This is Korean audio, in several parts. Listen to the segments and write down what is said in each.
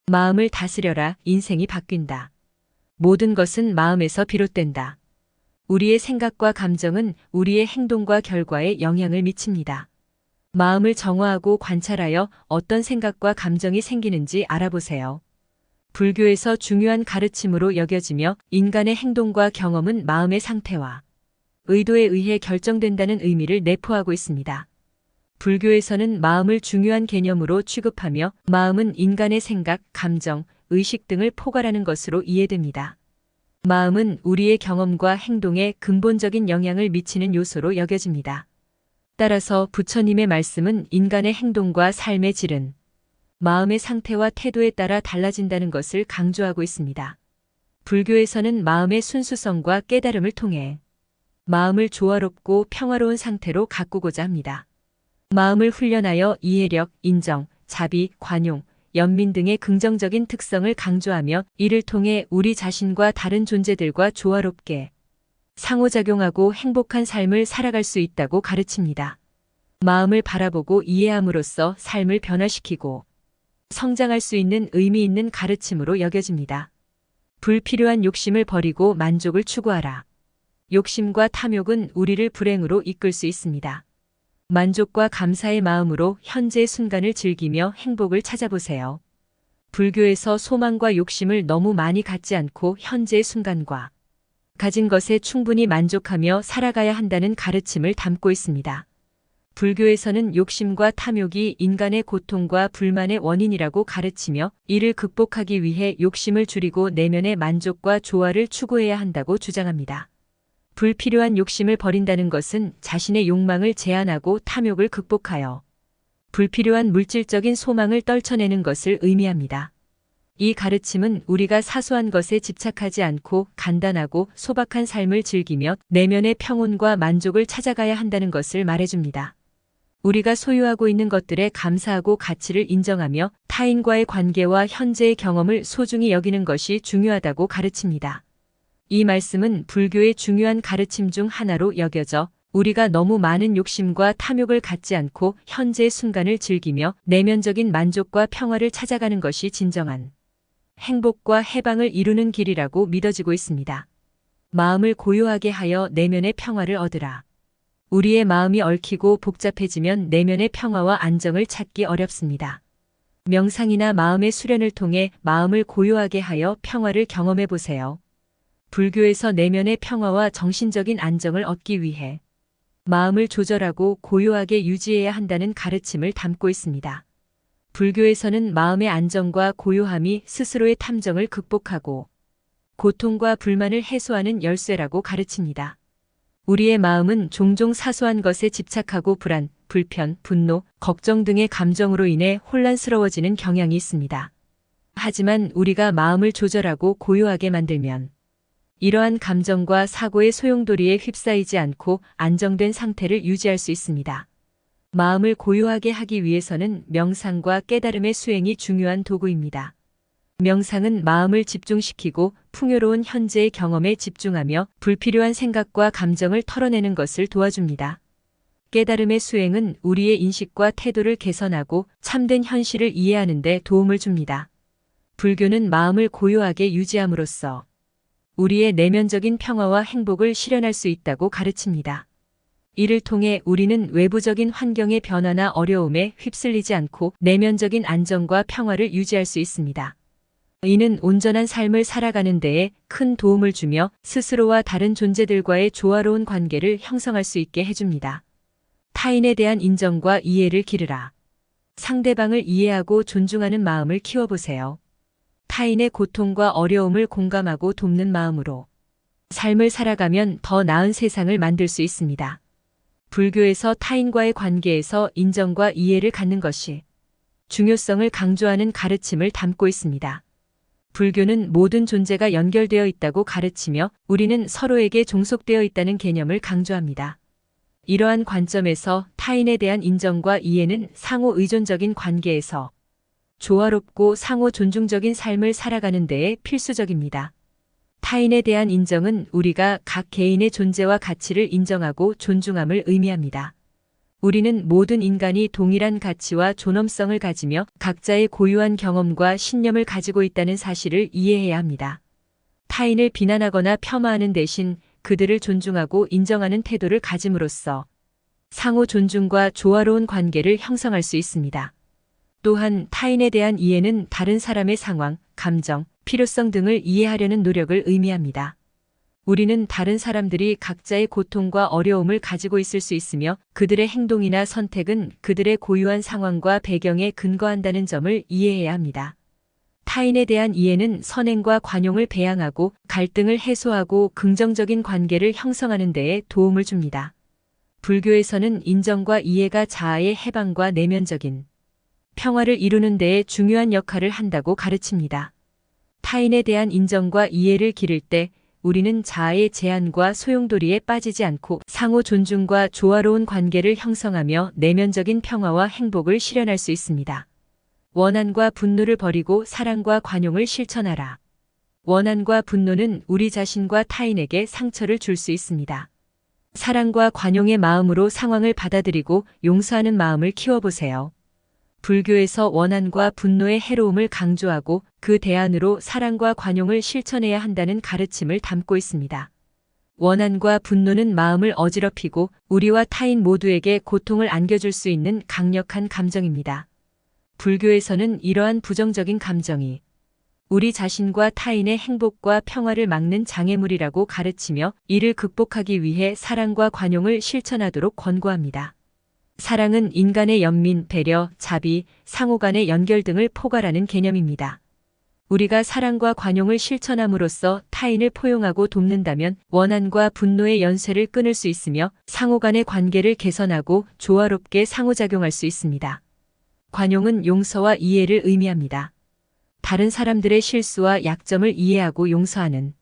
마음을 다스려라. 인생이 바뀐다. 모든 것은 마음에서 비롯된다. 우리의 생각과 감정은 우리의 행동과 결과에 영향을 미칩니다. 마음을 정화하고 관찰하여 어떤 생각과 감정이 생기는지 알아보세요. 불교에서 중요한 가르침으로 여겨지며 인간의 행동과 경험은 마음의 상태와 의도에 의해 결정된다는 의미를 내포하고 있습니다. 불교에서는 마음을 중요한 개념으로 취급하며 마음은 인간의 생각, 감정, 의식 등을 포괄하는 것으로 이해됩니다. 마음은 우리의 경험과 행동에 근본적인 영향을 미치는 요소로 여겨집니다. 따라서 부처님의 말씀은 인간의 행동과 삶의 질은 마음의 상태와 태도에 따라 달라진다는 것을 강조하고 있습니다. 불교에서는 마음의 순수성과 깨달음을 통해 마음을 조화롭고 평화로운 상태로 가꾸고자 합니다. 마음을 훈련하여 이해력, 인정, 자비, 관용, 연민 등의 긍정적인 특성을 강조하며 이를 통해 우리 자신과 다른 존재들과 조화롭게 상호작용하고 행복한 삶을 살아갈 수 있다고 가르칩니다. 마음을 바라보고 이해함으로써 삶을 변화시키고 성장할 수 있는 의미 있는 가르침으로 여겨집니다. 불필요한 욕심을 버리고 만족을 추구하라. 욕심과 탐욕은 우리를 불행으로 이끌 수 있습니다. 만족과 감사의 마음으로 현재의 순간을 즐기며 행복을 찾아보세요. 불교에서 소망과 욕심을 너무 많이 갖지 않고 현재의 순간과 가진 것에 충분히 만족하며 살아가야 한다는 가르침을 담고 있습니다. 불교에서는 욕심과 탐욕이 인간의 고통과 불만의 원인이라고 가르치며 이를 극복하기 위해 욕심을 줄이고 내면의 만족과 조화를 추구해야 한다고 주장합니다. 불필요한 욕심을 버린다는 것은 자신의 욕망을 제한하고 탐욕을 극복하여 불필요한 물질적인 소망을 떨쳐내는 것을 의미합니다. 이 가르침은 우리가 사소한 것에 집착하지 않고 간단하고 소박한 삶을 즐기며 내면의 평온과 만족을 찾아가야 한다는 것을 말해줍니다. 우리가 소유하고 있는 것들에 감사하고 가치를 인정하며 타인과의 관계와 현재의 경험을 소중히 여기는 것이 중요하다고 가르칩니다. 이 말씀은 불교의 중요한 가르침 중 하나로 여겨져 우리가 너무 많은 욕심과 탐욕을 갖지 않고 현재의 순간을 즐기며 내면적인 만족과 평화를 찾아가는 것이 진정한 행복과 해방을 이루는 길이라고 믿어지고 있습니다. 마음을 고요하게 하여 내면의 평화를 얻으라. 우리의 마음이 얽히고 복잡해지면 내면의 평화와 안정을 찾기 어렵습니다. 명상이나 마음의 수련을 통해 마음을 고요하게 하여 평화를 경험해 보세요. 불교에서 내면의 평화와 정신적인 안정을 얻기 위해 마음을 조절하고 고요하게 유지해야 한다는 가르침을 담고 있습니다. 불교에서는 마음의 안정과 고요함이 스스로의 탐정을 극복하고 고통과 불만을 해소하는 열쇠라고 가르칩니다. 우리의 마음은 종종 사소한 것에 집착하고 불안, 불편, 분노, 걱정 등의 감정으로 인해 혼란스러워지는 경향이 있습니다. 하지만 우리가 마음을 조절하고 고요하게 만들면 이러한 감정과 사고의 소용돌이에 휩싸이지 않고 안정된 상태를 유지할 수 있습니다. 마음을 고요하게 하기 위해서는 명상과 깨달음의 수행이 중요한 도구입니다. 명상은 마음을 집중시키고 풍요로운 현재의 경험에 집중하며 불필요한 생각과 감정을 털어내는 것을 도와줍니다. 깨달음의 수행은 우리의 인식과 태도를 개선하고 참된 현실을 이해하는 데 도움을 줍니다. 불교는 마음을 고요하게 유지함으로써 우리의 내면적인 평화와 행복을 실현할 수 있다고 가르칩니다. 이를 통해 우리는 외부적인 환경의 변화나 어려움에 휩쓸리지 않고 내면적인 안정과 평화를 유지할 수 있습니다. 이는 온전한 삶을 살아가는 데에 큰 도움을 주며 스스로와 다른 존재들과의 조화로운 관계를 형성할 수 있게 해줍니다. 타인에 대한 인정과 이해를 기르라. 상대방을 이해하고 존중하는 마음을 키워보세요. 타인의 고통과 어려움을 공감하고 돕는 마음으로 삶을 살아가면 더 나은 세상을 만들 수 있습니다. 불교에서 타인과의 관계에서 인정과 이해를 갖는 것이 중요성을 강조하는 가르침을 담고 있습니다. 불교는 모든 존재가 연결되어 있다고 가르치며 우리는 서로에게 종속되어 있다는 개념을 강조합니다. 이러한 관점에서 타인에 대한 인정과 이해는 상호 의존적인 관계에서 조화롭고 상호 존중적인 삶을 살아가는 데에 필수적입니다. 타인에 대한 인정은 우리가 각 개인의 존재와 가치를 인정하고 존중함을 의미합니다. 우리는 모든 인간이 동일한 가치와 존엄성을 가지며 각자의 고유한 경험과 신념을 가지고 있다는 사실을 이해해야 합니다. 타인을 비난하거나 폄하하는 대신 그들을 존중하고 인정하는 태도를 가짐으로써 상호 존중과 조화로운 관계를 형성할 수 있습니다. 또한 타인에 대한 이해는 다른 사람의 상황, 감정, 필요성 등을 이해하려는 노력을 의미합니다. 우리는 다른 사람들이 각자의 고통과 어려움을 가지고 있을 수 있으며 그들의 행동이나 선택은 그들의 고유한 상황과 배경에 근거한다는 점을 이해해야 합니다. 타인에 대한 이해는 선행과 관용을 배양하고 갈등을 해소하고 긍정적인 관계를 형성하는 데에 도움을 줍니다. 불교에서는 인정과 이해가 자아의 해방과 내면적인 평화를 이루는 데에 중요한 역할을 한다고 가르칩니다. 타인에 대한 인정과 이해를 기를 때 우리는 자아의 제한과 소용돌이에 빠지지 않고 상호 존중과 조화로운 관계를 형성하며 내면적인 평화와 행복을 실현할 수 있습니다. 원한과 분노를 버리고 사랑과 관용을 실천하라. 원한과 분노는 우리 자신과 타인에게 상처를 줄 수 있습니다. 사랑과 관용의 마음으로 상황을 받아들이고 용서하는 마음을 키워보세요. 불교에서 원한과 분노의 해로움을 강조하고 그 대안으로 사랑과 관용을 실천해야 한다는 가르침을 담고 있습니다. 원한과 분노는 마음을 어지럽히고 우리와 타인 모두에게 고통을 안겨줄 수 있는 강력한 감정입니다. 불교에서는 이러한 부정적인 감정이 우리 자신과 타인의 행복과 평화를 막는 장애물이라고 가르치며 이를 극복하기 위해 사랑과 관용을 실천하도록 권고합니다. 사랑은 인간의 연민, 배려, 자비, 상호 간의 연결 등을 포괄하는 개념입니다. 우리가 사랑과 관용을 실천함으로써 타인을 포용하고 돕는다면 원한과 분노의 연쇄를 끊을 수 있으며 상호 간의 관계를 개선하고 조화롭게 상호작용할 수 있습니다. 관용은 용서와 이해를 의미합니다. 다른 사람들의 실수와 약점을 이해하고 용서하는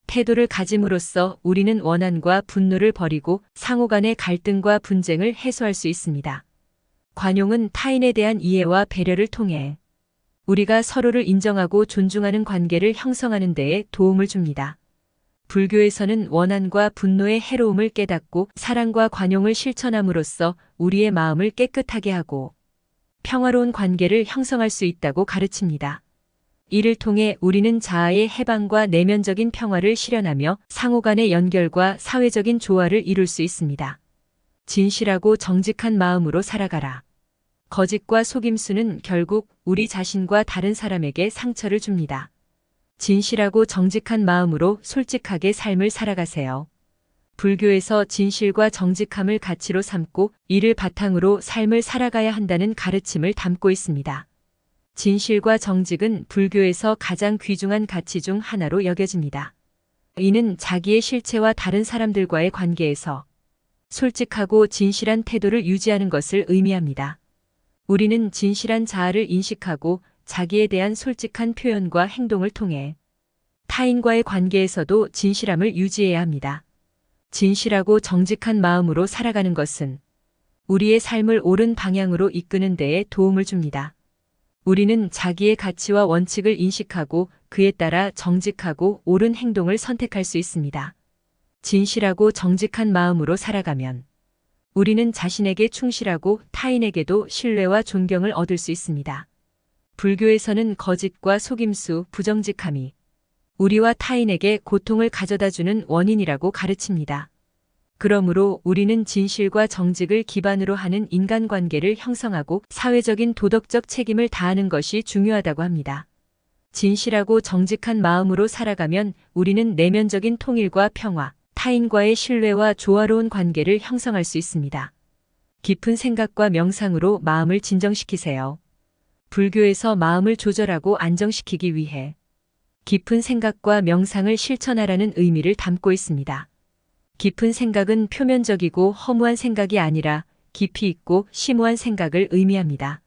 태도를 가짐으로써 우리는 원한과 분노를 버리고 상호 간의 갈등과 분쟁을 해소할 수 있습니다. 관용은 타인에 대한 이해와 배려를 통해 우리가 서로를 인정하고 존중하는 관계를 형성하는 데에 도움을 줍니다. 불교에서는 원한과 분노의 해로움을 깨닫고 사랑과 관용을 실천함으로써 우리의 마음을 깨끗하게 하고 평화로운 관계를 형성할 수 있다고 가르칩니다. 이를 통해 우리는 자아의 해방과 내면적인 평화를 실현하며 상호 간의 연결과 사회적인 조화를 이룰 수 있습니다. 진실하고 정직한 마음으로 살아가라. 거짓과 속임수는 결국 우리 자신과 다른 사람에게 상처를 줍니다. 진실하고 정직한 마음으로 솔직하게 삶을 살아가세요. 불교에서 진실과 정직함을 가치로 삼고 이를 바탕으로 삶을 살아가야 한다는 가르침을 담고 있습니다. 진실과 정직은 불교에서 가장 귀중한 가치 중 하나로 여겨집니다. 이는 자기의 실체와 다른 사람들과의 관계에서 솔직하고 진실한 태도를 유지하는 것을 의미합니다. 우리는 진실한 자아를 인식하고 자기에 대한 솔직한 표현과 행동을 통해 타인과의 관계에서도 진실함을 유지해야 합니다. 진실하고 정직한 마음으로 살아가는 것은 우리의 삶을 옳은 방향으로 이끄는 데에 도움을 줍니다. 우리는 자기의 가치와 원칙을 인식하고 그에 따라 정직하고 옳은 행동을 선택할 수 있습니다. 진실하고 정직한 마음으로 살아가면 우리는 자신에게 충실하고 타인에게도 신뢰와 존경을 얻을 수 있습니다. 불교에서는 거짓과 속임수, 부정직함이 우리와 타인에게 고통을 가져다주는 원인이라고 가르칩니다. 그러므로 우리는 진실과 정직을 기반으로 하는 인간관계를 형성하고 사회적인 도덕적 책임을 다하는 것이 중요하다고 합니다. 진실하고 정직한 마음으로 살아가면 우리는 내면적인 통일과 평화, 타인과의 신뢰와 조화로운 관계를 형성할 수 있습니다. 깊은 생각과 명상으로 마음을 진정시키세요. 불교에서 마음을 조절하고 안정시키기 위해 깊은 생각과 명상을 실천하라는 의미를 담고 있습니다. 깊은 생각은 표면적이고 허무한 생각이 아니라 깊이 있고 심오한 생각을 의미합니다.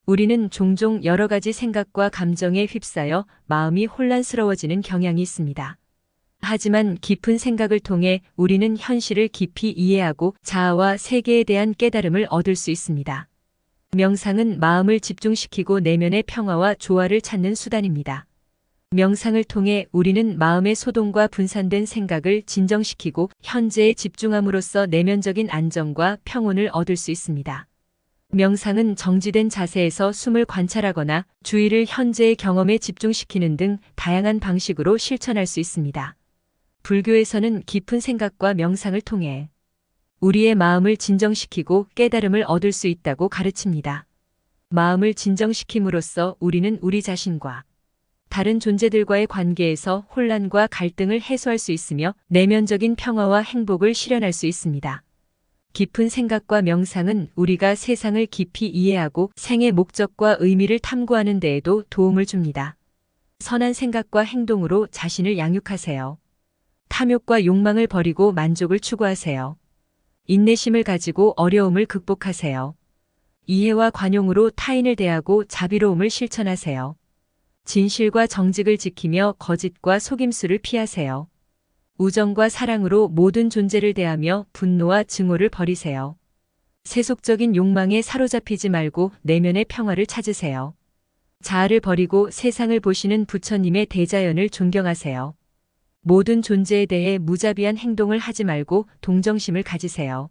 우리는 종종 여러 가지 생각과 감정에 휩싸여 마음이 혼란스러워지는 경향이 있습니다. 하지만 깊은 생각을 통해 우리는 현실을 깊이 이해하고 자아와 세계에 대한 깨달음을 얻을 수 있습니다. 명상은 마음을 집중시키고 내면의 평화와 조화를 찾는 수단입니다. 명상을 통해 우리는 마음의 소동과 분산된 생각을 진정시키고 현재에 집중함으로써 내면적인 안정과 평온을 얻을 수 있습니다. 명상은 정지된 자세에서 숨을 관찰하거나 주의를 현재의 경험에 집중시키는 등 다양한 방식으로 실천할 수 있습니다. 불교에서는 깊은 생각과 명상을 통해 우리의 마음을 진정시키고 깨달음을 얻을 수 있다고 가르칩니다. 마음을 진정시킴으로써 우리는 우리 자신과 다른 존재들과의 관계에서 혼란과 갈등을 해소할 수 있으며 내면적인 평화와 행복을 실현할 수 있습니다. 깊은 생각과 명상은 우리가 세상을 깊이 이해하고 생의 목적과 의미를 탐구하는 데에도 도움을 줍니다. 선한 생각과 행동으로 자신을 양육하세요. 탐욕과 욕망을 버리고 만족을 추구하세요. 인내심을 가지고 어려움을 극복하세요. 이해와 관용으로 타인을 대하고 자비로움을 실천하세요. 진실과 정직을 지키며 거짓과 속임수를 피하세요. 우정과 사랑으로 모든 존재를 대하며 분노와 증오를 버리세요. 세속적인 욕망에 사로잡히지 말고 내면의 평화를 찾으세요. 자아를 버리고 세상을 보시는 부처님의 대자연을 존경하세요. 모든 존재에 대해 무자비한 행동을 하지 말고 동정심을 가지세요.